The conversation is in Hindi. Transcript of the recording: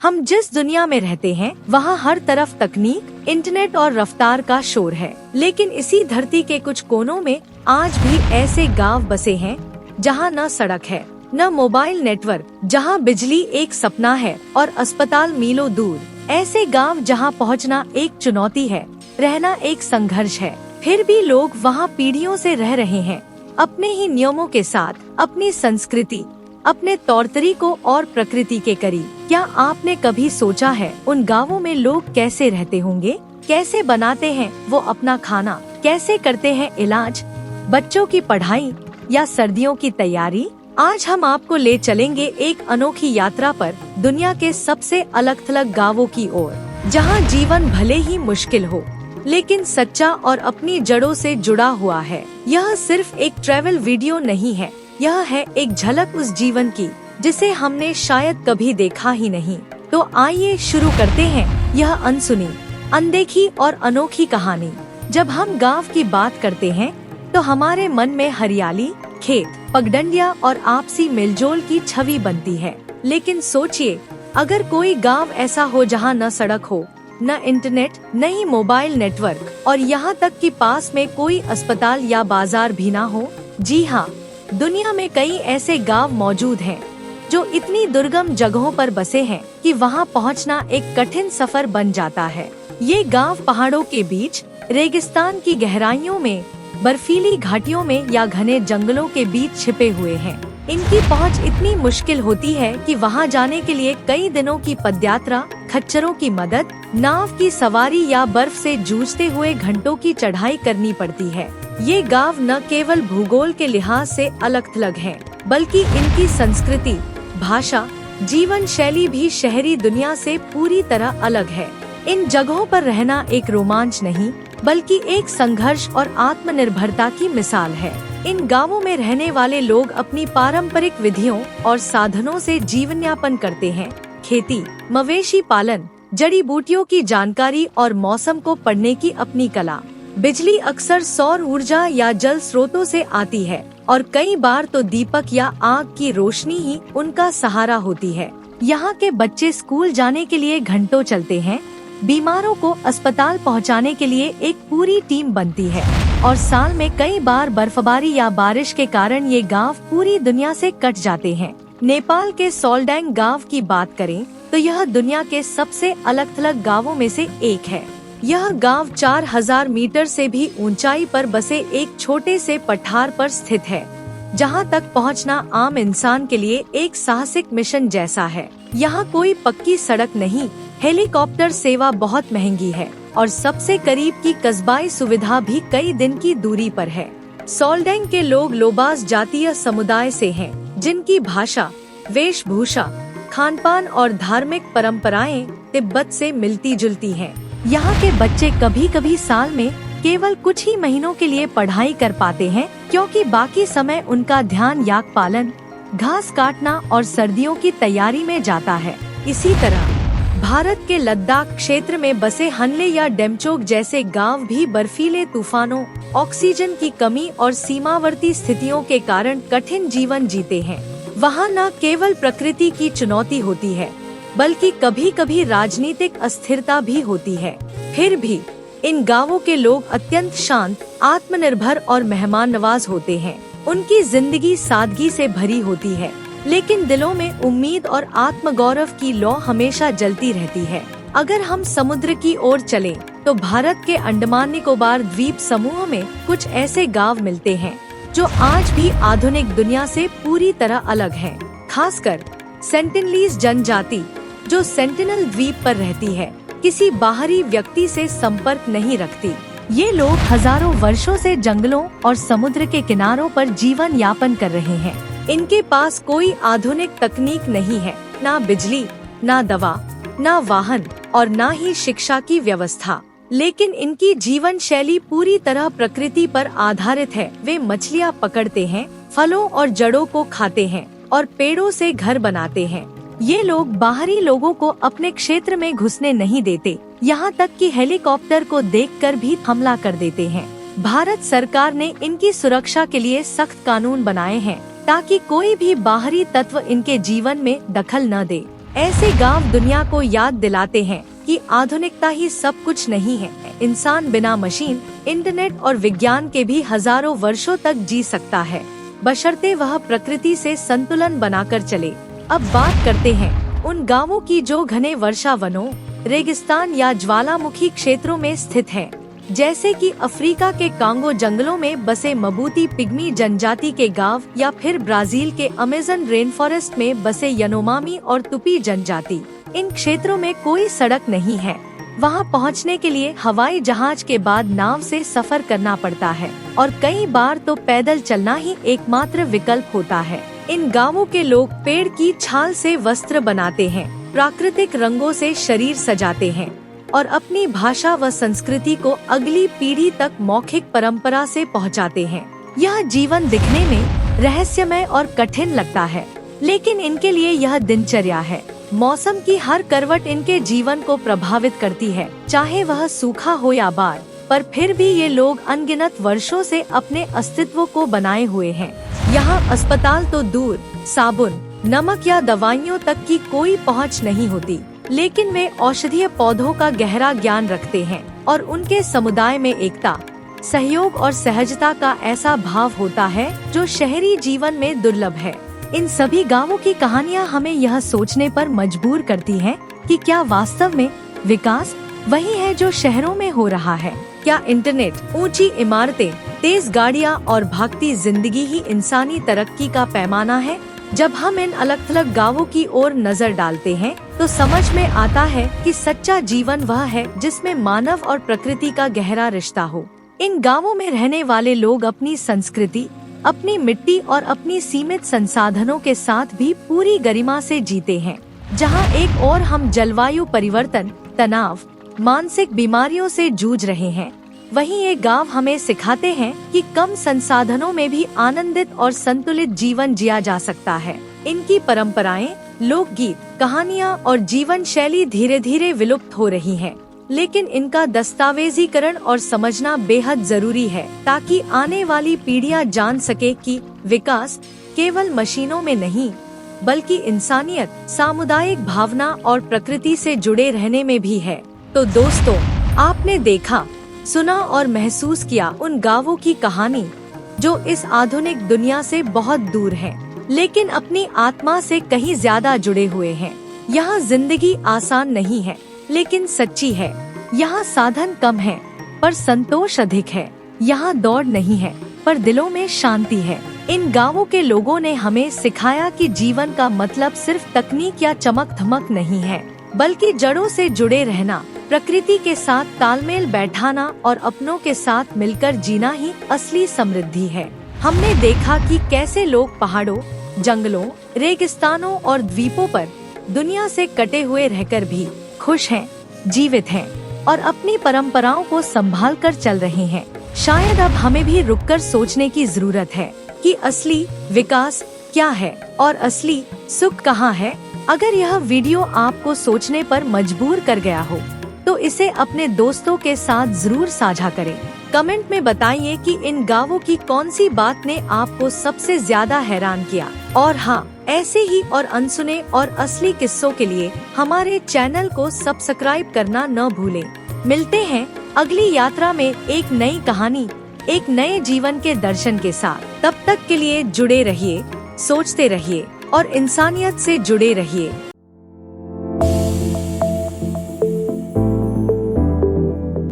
हम जिस दुनिया में रहते हैं वहाँ हर तरफ तकनीक, इंटरनेट और रफ्तार का शोर है, लेकिन इसी धरती के कुछ कोनों में आज भी ऐसे गांव बसे हैं जहाँ न सड़क है, न मोबाइल नेटवर्क, जहाँ बिजली एक सपना है और अस्पताल मीलों दूर। ऐसे गांव जहाँ पहुँचना एक चुनौती है, रहना एक संघर्ष है, फिर भी लोग वहाँ पीढ़ियों से रह रहे हैं, अपने ही नियमों के साथ, अपनी संस्कृति, अपने तौर तरीकों और प्रकृति के करीब। क्या आपने कभी सोचा है उन गांवों में लोग कैसे रहते होंगे, कैसे बनाते हैं वो अपना खाना, कैसे करते हैं इलाज, बच्चों की पढ़ाई या सर्दियों की तैयारी? आज हम आपको ले चलेंगे एक अनोखी यात्रा पर, दुनिया के सबसे अलग थलग गांवों की ओर, जहां जीवन भले ही मुश्किल हो लेकिन सच्चा और अपनी जड़ों से जुड़ा हुआ है। यह सिर्फ एक ट्रैवल वीडियो नहीं है, यह है एक झलक उस जीवन की जिसे हमने शायद कभी देखा ही नहीं। तो आइए शुरू करते हैं यह अनसुनी, अनदेखी और अनोखी कहानी। जब हम गांव की बात करते हैं तो हमारे मन में हरियाली, खेत, पगडंडियां और आपसी मिलजोल की छवि बनती है। लेकिन सोचिए, अगर कोई गांव ऐसा हो जहां न सड़क हो, न इंटरनेट, न ही मोबाइल नेटवर्क और यहाँ तक कि पास में कोई अस्पताल या बाजार भी ना हो। जी हाँ, दुनिया में कई ऐसे गांव मौजूद हैं जो इतनी दुर्गम जगहों पर बसे हैं कि वहाँ पहुँचना एक कठिन सफर बन जाता है। ये गांव पहाड़ों के बीच, रेगिस्तान की गहराइयों में, बर्फीली घाटियों में या घने जंगलों के बीच छिपे हुए हैं। इनकी पहुंच इतनी मुश्किल होती है कि वहां जाने के लिए कई दिनों की पदयात्रा, खच्चरों की मदद, नाव की सवारी या बर्फ से जूझते हुए घंटों की चढ़ाई करनी पड़ती है। ये गांव न केवल भूगोल के लिहाज से अलग थलग हैं, बल्कि इनकी संस्कृति, भाषा, जीवन शैली भी शहरी दुनिया से पूरी तरह अलग है। इन जगहों पर रहना एक रोमांच नहीं, बल्कि एक संघर्ष और आत्मनिर्भरता की मिसाल है। इन गांवों में रहने वाले लोग अपनी पारंपरिक विधियों और साधनों से जीवन यापन करते हैं। खेती, मवेशी पालन, जड़ी बूटियों की जानकारी और मौसम को पढ़ने की अपनी कला। बिजली अक्सर सौर ऊर्जा या जल स्रोतों से आती है और कई बार तो दीपक या आग की रोशनी ही उनका सहारा होती है। यहाँ के बच्चे स्कूल जाने के लिए घंटों चलते हैं, बीमारों को अस्पताल पहुंचाने के लिए एक पूरी टीम बनती है और साल में कई बार बर्फबारी या बारिश के कारण ये गांव पूरी दुनिया से कट जाते हैं। नेपाल के सोल्डेंग गांव की बात करें तो यह दुनिया के सबसे अलग थलग गाँवों में से एक है। यह गांव 4000 मीटर से भी ऊंचाई पर बसे एक छोटे से पठार पर स्थित है, जहां तक पहुंचना आम इंसान के लिए एक साहसिक मिशन जैसा है। यहाँ कोई पक्की सड़क नहीं, हेलीकॉप्टर सेवा बहुत महंगी है और सबसे करीब की कस्बाई सुविधा भी कई दिन की दूरी पर है। सोल्डेंग के लोग लोबास जातीय समुदाय से हैं, जिनकी भाषा, वेशभूषा, खानपान और धार्मिक परंपराएं तिब्बत से मिलती जुलती हैं। यहाँ के बच्चे कभी कभी साल में केवल कुछ ही महीनों के लिए पढ़ाई कर पाते हैं, क्योंकि बाकी समय उनका ध्यान याक पालन, घास काटना और सर्दियों की तैयारी में जाता है। इसी तरह भारत के लद्दाख क्षेत्र में बसे हनले या डेमचोक जैसे गांव भी बर्फीले तूफानों, ऑक्सीजन की कमी और सीमावर्ती स्थितियों के कारण कठिन जीवन जीते हैं। वहाँ न केवल प्रकृति की चुनौती होती है, बल्कि कभी कभी राजनीतिक अस्थिरता भी होती है। फिर भी इन गांवों के लोग अत्यंत शांत, आत्मनिर्भर और मेहमान नवाज होते हैं। उनकी जिंदगी सादगी से भरी होती है, लेकिन दिलों में उम्मीद और आत्मगौरव की लौ हमेशा जलती रहती है। अगर हम समुद्र की ओर चलें, तो भारत के अंडमान निकोबार द्वीप समूह में कुछ ऐसे गांव मिलते हैं जो आज भी आधुनिक दुनिया से पूरी तरह अलग हैं। खासकर सेंटिनलीज जनजाति, जो सेंटिनल द्वीप पर रहती है, किसी बाहरी व्यक्ति से संपर्क नहीं रखती। ये लोग हजारों वर्षों से जंगलों और समुद्र के किनारों पर जीवन यापन कर रहे हैं। इनके पास कोई आधुनिक तकनीक नहीं है, ना बिजली, ना दवा, ना वाहन और ना ही शिक्षा की व्यवस्था। लेकिन इनकी जीवन शैली पूरी तरह प्रकृति पर आधारित है। वे मछलियाँ पकड़ते हैं, फलों और जड़ों को खाते हैं और पेड़ों से घर बनाते हैं। ये लोग बाहरी लोगों को अपने क्षेत्र में घुसने नहीं देते, यहाँ तक कि हेलीकॉप्टर को देखकर भी हमला कर देते हैं। भारत सरकार ने इनकी सुरक्षा के लिए सख्त कानून बनाए हैं, ताकि कोई भी बाहरी तत्व इनके जीवन में दखल न दे। ऐसे गांव दुनिया को याद दिलाते हैं कि आधुनिकता ही सब कुछ नहीं है। इंसान बिना मशीन, इंटरनेट और विज्ञान के भी हजारों वर्षों तक जी सकता है, बशर्ते वह प्रकृति से संतुलन बनाकर चले। अब बात करते हैं उन गांवों की जो घने वर्षा वनों, रेगिस्तान या ज्वालामुखी क्षेत्रों में स्थित है, जैसे कि अफ्रीका के कांगो जंगलों में बसे मबूती पिग्मी जनजाति के गांव या फिर ब्राजील के अमेज़न रेन फॉरेस्ट में बसे यनोमामी और तुपी जनजाति। इन क्षेत्रों में कोई सड़क नहीं है। वहां पहुंचने के लिए हवाई जहाज के बाद नाव से सफर करना पड़ता है और कई बार तो पैदल चलना ही एकमात्र विकल्प होता है। इन गांवों के लोग पेड़ की छाल से वस्त्र बनाते हैं, प्राकृतिक रंगों से शरीर सजाते हैं और अपनी भाषा व संस्कृति को अगली पीढ़ी तक मौखिक परंपरा से पहुंचाते हैं। यह जीवन दिखने में रहस्यमय और कठिन लगता है, लेकिन इनके लिए यह दिनचर्या है। मौसम की हर करवट इनके जीवन को प्रभावित करती है, चाहे वह सूखा हो या बाढ़, पर फिर भी ये लोग अनगिनत वर्षों से अपने अस्तित्व को बनाए हुए हैं। यहाँ अस्पताल तो दूर, साबुन, नमक या दवाइयों तक की कोई पहुँच नहीं होती, लेकिन वे औषधीय पौधों का गहरा ज्ञान रखते हैं और उनके समुदाय में एकता, सहयोग और सहजता का ऐसा भाव होता है जो शहरी जीवन में दुर्लभ है। इन सभी गांवों की कहानियां हमें यह सोचने पर मजबूर करती हैं कि क्या वास्तव में विकास वही है जो शहरों में हो रहा है? क्या इंटरनेट, ऊंची इमारतें, तेज गाड़ियां और भागती जिंदगी ही इंसानी तरक्की का पैमाना है? जब हम इन अलग थलग गांवों की ओर नजर डालते हैं तो समझ में आता है कि सच्चा जीवन वह है जिसमें मानव और प्रकृति का गहरा रिश्ता हो। इन गांवों में रहने वाले लोग अपनी संस्कृति, अपनी मिट्टी और अपनी सीमित संसाधनों के साथ भी पूरी गरिमा से जीते हैं। जहां एक ओर हम जलवायु परिवर्तन, तनाव, मानसिक बीमारियों से जूझ रहे हैं, वहीं ये गांव हमें सिखाते हैं कि कम संसाधनों में भी आनंदित और संतुलित जीवन जिया जा सकता है। इनकी परंपराएं, लोकगीत, कहानियां और जीवन शैली धीरे धीरे विलुप्त हो रही हैं, लेकिन इनका दस्तावेजीकरण और समझना बेहद जरूरी है ताकि आने वाली पीढ़ियां जान सके कि विकास केवल मशीनों में नहीं, बल्कि इंसानियत, सामुदायिक भावना और प्रकृति से जुड़े रहने में भी है। तो दोस्तों, आपने देखा, सुना और महसूस किया उन गांवों की कहानी जो इस आधुनिक दुनिया से बहुत दूर हैं, लेकिन अपनी आत्मा से कहीं ज्यादा जुड़े हुए हैं। यहाँ जिंदगी आसान नहीं है, लेकिन सच्ची है। यहाँ साधन कम है, पर संतोष अधिक है। यहाँ दौड़ नहीं है, पर दिलों में शांति है। इन गांवों के लोगों ने हमें सिखाया कि जीवन का मतलब सिर्फ तकनीक या चमक धमक नहीं है, बल्कि जड़ों से जुड़े रहना, प्रकृति के साथ तालमेल बैठाना और अपनों के साथ मिलकर जीना ही असली समृद्धि है। हमने देखा कि कैसे लोग पहाड़ों, जंगलों, रेगिस्तानों और द्वीपों पर दुनिया से कटे हुए रहकर भी खुश हैं, जीवित हैं और अपनी परंपराओं को संभाल कर चल रहे हैं। शायद अब हमें भी रुककर सोचने की जरूरत है कि असली विकास क्या है और असली सुख कहाँ है। अगर यह वीडियो आपको सोचने पर मजबूर कर गया हो तो इसे अपने दोस्तों के साथ जरूर साझा करें। कमेंट में बताइए कि इन गांवों की कौन सी बात ने आपको सबसे ज्यादा हैरान किया। और हाँ, ऐसे ही और अनसुने और असली किस्सों के लिए हमारे चैनल को सब्सक्राइब करना न भूलें। मिलते हैं अगली यात्रा में एक नई कहानी, एक नए जीवन के दर्शन के साथ। तब तक के लिए जुड़े रहिए, सोचते रहिए और इंसानियत से जुड़े रहिए।